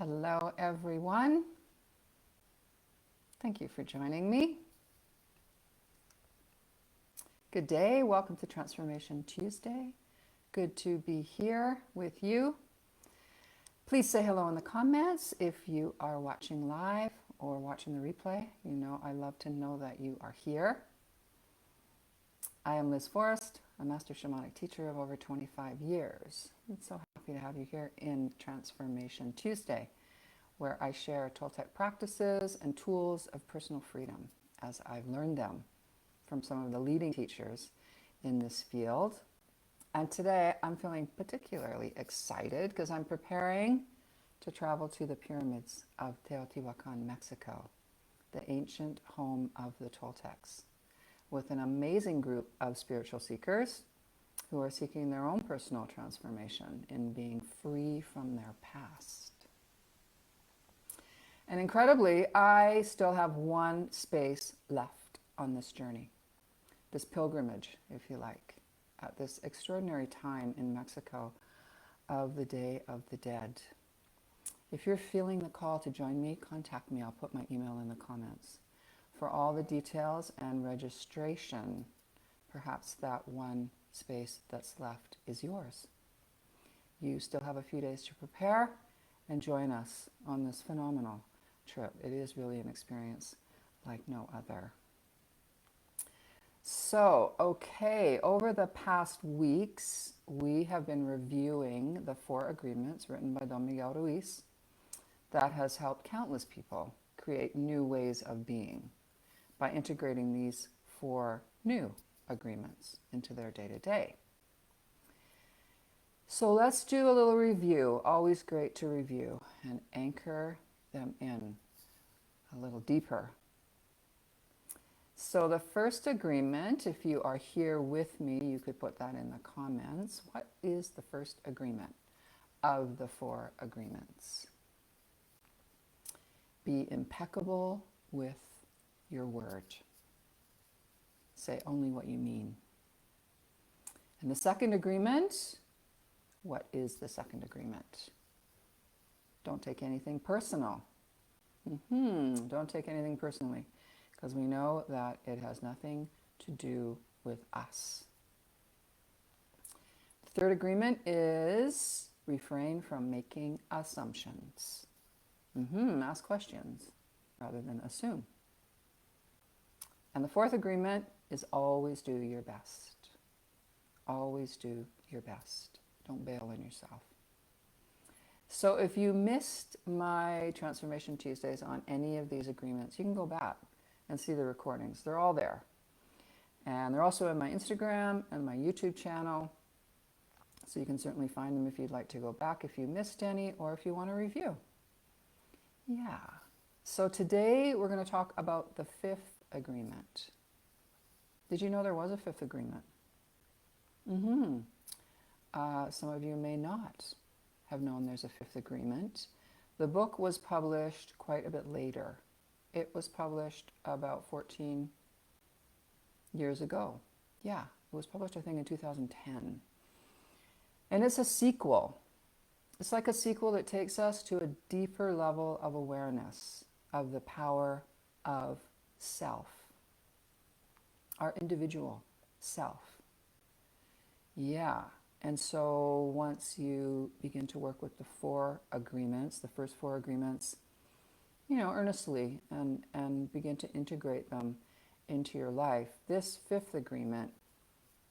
Hello, everyone. Thank you for joining me. Good day. Welcome to Transformation Tuesday. Good to be here with you. Please say hello in the comments if you are watching live or watching the replay. You know, I love to know that you are here. I am Liz Forrest, a Master Shamanic teacher of over 25 years. I'm so happy to have you here in Transformation Tuesday, where I share Toltec practices and tools of personal freedom as I've learned them from some of the leading teachers in this field. And today I'm feeling particularly excited because I'm preparing to travel to the pyramids of Teotihuacan, Mexico, the ancient home of the Toltecs, with an amazing group of spiritual seekers who are seeking their own personal transformation in being free from their past. And incredibly, I still have one space left on this journey, this pilgrimage, if you like, at this extraordinary time in Mexico of the Day of the Dead. If you're feeling the call to join me, contact me. I'll put my email in the comments. For all the details and registration, perhaps that one space that's left is yours. You still have a few days to prepare and join us on this phenomenal trip. It is really an experience like no other. So, okay, over the past weeks, we have been reviewing the 4 agreements written by Don Miguel Ruiz that has helped countless people create new ways of being by integrating these 4 new agreements into their day-to-day. So let's do a little review. Always great to review and anchor them in a little deeper. So the first agreement, if you are here with me, you could put that in the comments. What is the first agreement of the 4 agreements? Be impeccable with your word. Say only what you mean. And the second agreement, what is the second agreement? Don't take anything personal. Don't take anything personally, because we know that it has nothing to do with us. The third agreement is refrain from making assumptions. Ask questions rather than assume. And the fourth agreement is always do your best. Always do your best. Don't bail on yourself. So if you missed my Transformation Tuesdays on any of these agreements, you can go back and see the recordings. They're all there. And they're also in my Instagram and my YouTube channel. So you can certainly find them if you'd like to go back if you missed any or if you want to review. Yeah. So today we're going to talk about the 5th agreement. Did you know there was a 5th agreement? Some of you may not have known there's a 5th agreement. The book was published quite a bit later. It was published about 14 years ago. Yeah, it was published, I think, in 2010. And it's a sequel. It's like a sequel that takes us to a deeper level of awareness of the power of self, our individual self. Yeah. And so once you begin to work with the 4 agreements, the first 4 agreements, earnestly and begin to integrate them into your life, this 5th agreement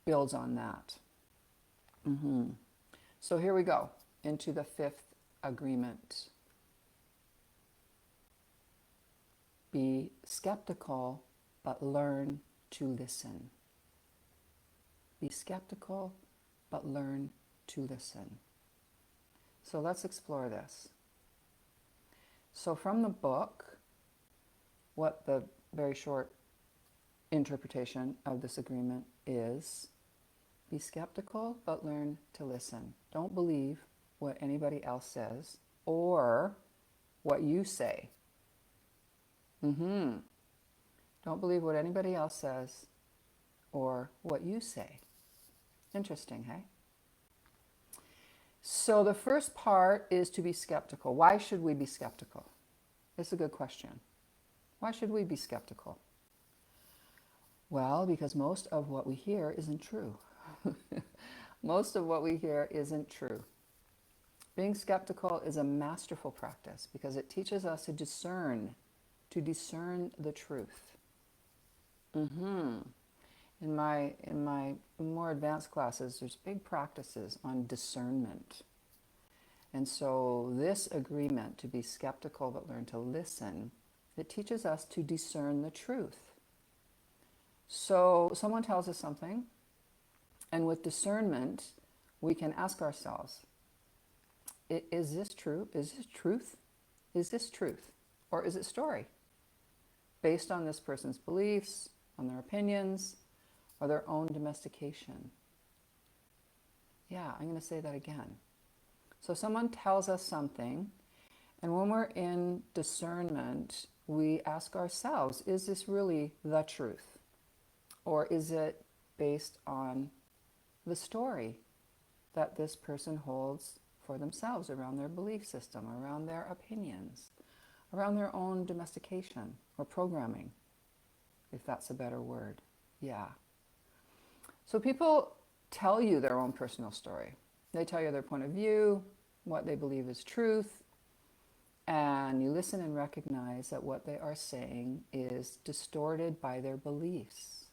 builds on that. So here we go into the 5th agreement. Be skeptical, but learn to listen. Be skeptical, but learn to listen. So let's explore this. So from the book, what the very short interpretation of this agreement is, be skeptical, but learn to listen. Don't believe what anybody else says or what you say. Don't believe what anybody else says or what you say. Interesting, hey? So the first part is to be skeptical. Why should we be skeptical? It's a good question. Why should we be skeptical? Well, because most of what we hear isn't true. Most of what we hear isn't true. Being skeptical is a masterful practice because it teaches us to discern the truth. In my more advanced classes, there's big practices on discernment. And so this agreement to be skeptical but learn to listen, it teaches us to discern the truth. So someone tells us something, and with discernment, we can ask ourselves, is this true? Is this truth? Is this truth? Or is it story? Based on this person's beliefs, on their opinions, or their own domestication. Yeah, I'm going to say that again. So someone tells us something, and when we're in discernment, we ask ourselves, is this really the truth? Or is it based on the story that this person holds for themselves around their belief system, around their opinions, around their own domestication or programming, if that's a better word? Yeah. So people tell you their own personal story. They tell you their point of view, what they believe is truth, and you listen and recognize that what they are saying is distorted by their beliefs.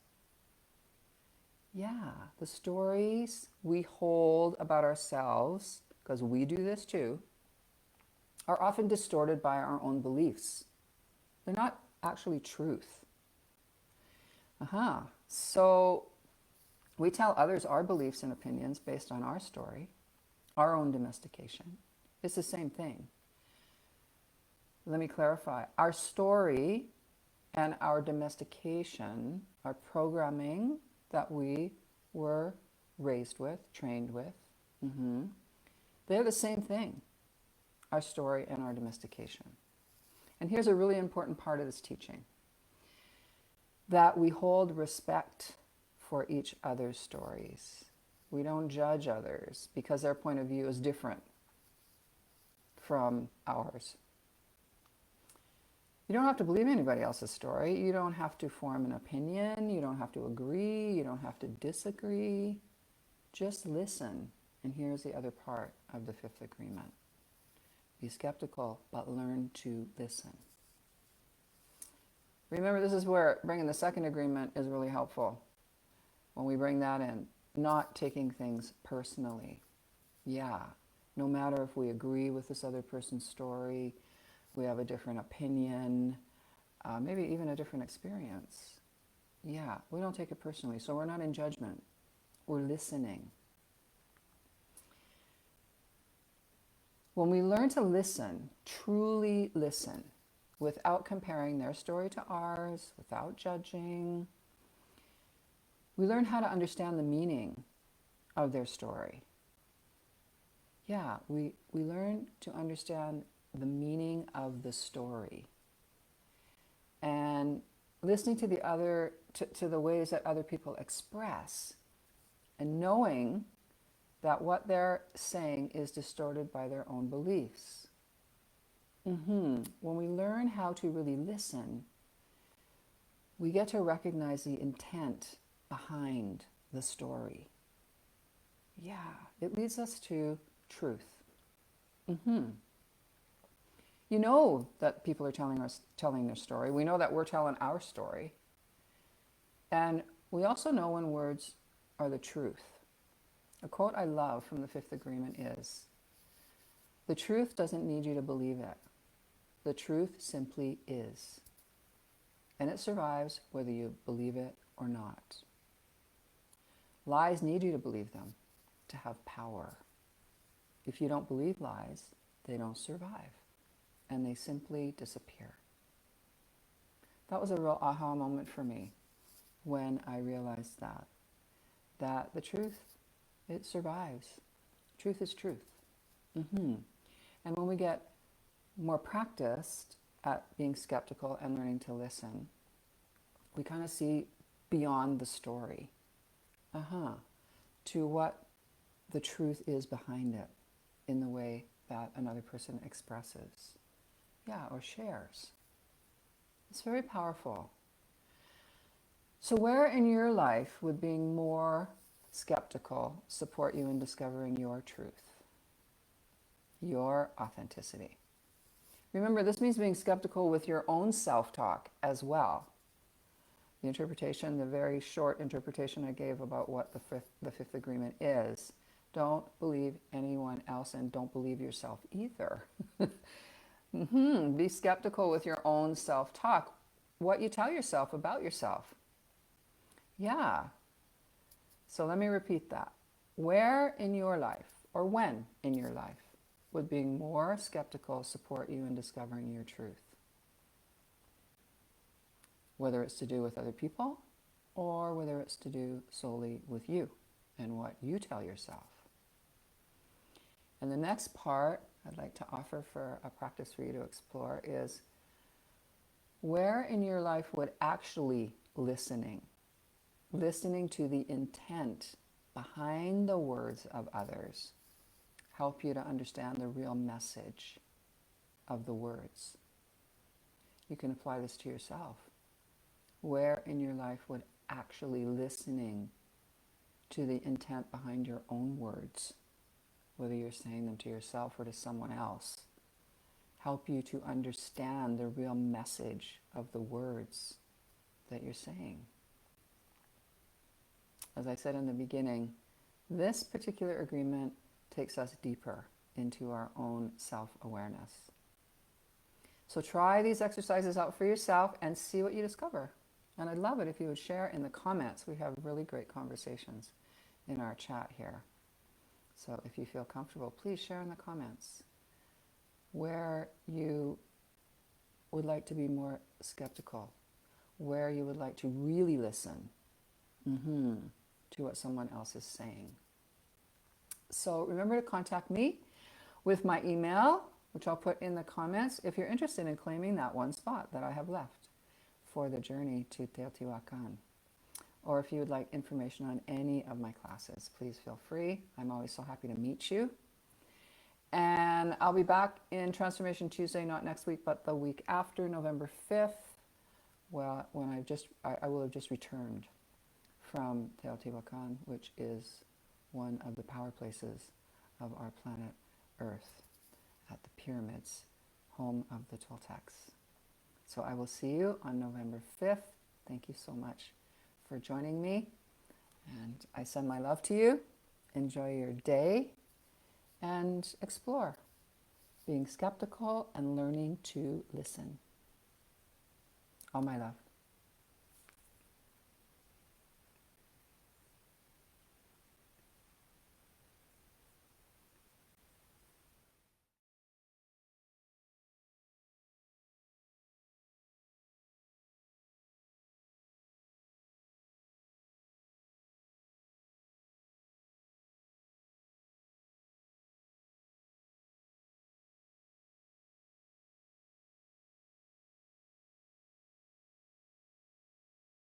Yeah, the stories we hold about ourselves, because we do this too, are often distorted by our own beliefs. They're not actually truth. So we tell others our beliefs and opinions based on our story, our own domestication. It's the same thing. Let me clarify. Our story and our domestication, our programming that we were raised with, trained with, they're the same thing, our story and our domestication. And here's a really important part of this teaching, that we hold respect for each other's stories. We don't judge others because their point of view is different from ours. You don't have to believe anybody else's story. You don't have to form an opinion. You don't have to agree. You don't have to disagree. Just listen. And here's the other part of the fifth agreement. Be skeptical, but learn to listen. Remember, this is where bringing the second agreement is really helpful. When we bring that in, not taking things personally. Yeah, no matter if we agree with this other person's story, we have a different opinion, maybe even a different experience. Yeah, we don't take it personally. So we're not in judgment. We're listening. When we learn to listen, truly listen, without comparing their story to ours, without judging, we learn how to understand the meaning of their story. Yeah, we learn to understand the meaning of the story. And listening to to the ways that other people express, and knowing that what they're saying is distorted by their own beliefs. When we learn how to really listen, we get to recognize the intent behind the story. Yeah, it leads us to truth. You know that people are telling their story. We know that we're telling our story. And we also know when words are the truth. A quote I love from the fifth agreement is, "The truth doesn't need you to believe it. The truth simply is. And it survives whether you believe it or not. Lies need you to believe them to have power. If you don't believe lies, they don't survive, and they simply disappear." That was a real aha moment for me when I realized that the truth, it survives. Truth is truth. And when we get more practiced at being skeptical and learning to listen, we kind of see beyond the story to what the truth is behind it. in the way that another person expresses, or shares. It's very powerful. So where in your life would being more skeptical support you in discovering your truth, your authenticity? Remember, this means being skeptical with your own self-talk as well. The interpretation, the very short interpretation I gave about what the fifth agreement is, don't believe anyone else and don't believe yourself either. Be skeptical with your own self-talk, what you tell yourself about yourself. Yeah. So let me repeat that. Where in your life, or when in your life, would being more skeptical support you in discovering your truth? Whether it's to do with other people, or whether it's to do solely with you and what you tell yourself. And the next part I'd like to offer for a practice for you to explore is, where in your life would actually listening to the intent behind the words of others help you to understand the real message of the words? You can apply this to yourself. Where in your life would actually listening to the intent behind your own words, whether you're saying them to yourself or to someone else, help you to understand the real message of the words that you're saying? As I said in the beginning, this particular agreement takes us deeper into our own self-awareness. So try these exercises out for yourself and see what you discover. And I'd love it if you would share in the comments. We have really great conversations in our chat here. So if you feel comfortable, please share in the comments where you would like to be more skeptical, where you would like to really listen to what someone else is saying. So remember to contact me with my email, which I'll put in the comments, if you're interested in claiming that one spot that I have left for the journey to Teotihuacan. Or if you would like information on any of my classes, please feel free. I'm always so happy to meet you. And I'll be back in Transformation Tuesday, not next week, but the week after, November 5th, well, when I will have just returned from Teotihuacan, which is one of the power places of our planet Earth, at the pyramids, home of the Toltecs. So I will see you on November 5th. Thank you so much for joining me. And I send my love to you. Enjoy your day and explore, being skeptical and learning to listen. All my love.